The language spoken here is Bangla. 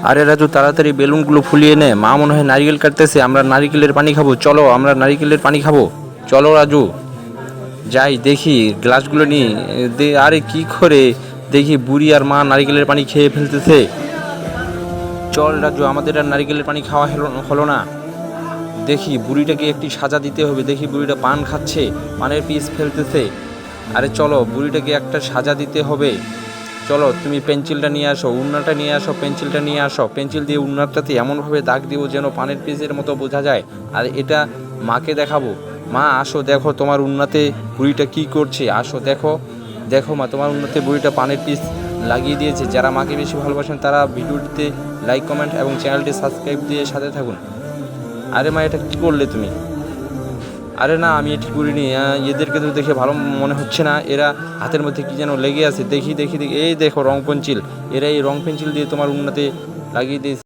আরে রাজু, তাড়াতাড়ি বেলুনগুলো ফুলিয়ে নে, মা মনে হয় নারিকেল কাটতেছে, আমরা নারিকেলের পানি খাবো, চলো আমরা নারিকেলের পানি খাবো। চলো রাজু, যাই দেখি গ্লাসগুলো নিই। আরে কি করে দেখি বুড়ি আর মা নারিকেলের পানি খেয়ে ফেলতেছে। চল রাজু, আমাদের আর নারিকেলের পানি খাওয়া হলো না। দেখি বুড়িটাকে একটি সাজা দিতে হবে, দেখি বুড়িটা পান খাচ্ছে, পানের পিস ফেলতেছে। আরে চলো, বুড়িটাকে একটা সাজা দিতে হবে। চলো, তুমি পেন্সিলটা নিয়ে আসো, উন্নাটা নিয়ে আসো, পেন্সিলটা নিয়ে আসো। পেন্সিল দিয়ে উন্নাটাতে এমনভাবে দাগ দিব যেন পানের পিসের মতো বোঝা যায়। আর এটা মাকে দেখাবো। মা আসো, দেখো তোমার উন্নাতে বুড়িটা কি করছে। আসো দেখো, দেখো মা, তোমার উন্নাতে বুড়িটা পানের পিস লাগিয়ে দিয়েছে। যারা মাকে বেশি ভালোবাসেন তারা ভিডিওটিতে লাইক, কমেন্ট এবং চ্যানেলটি সাবস্ক্রাইব দিয়ে সাথে থাকুন। আরে মা, এটা কী করলে তুমি? আরে না, আমি এটি করিনি। এদেরকে তো দেখে ভালো মনে হচ্ছে না, এরা হাতের মধ্যে কি যেন লেগে আছে। দেখি দেখি দেখি, এই দেখো রং পেন্সিল, এরা এই রং পেন্সিল দিয়ে তোমার উন্নতে লাগিয়ে দিয়েছে।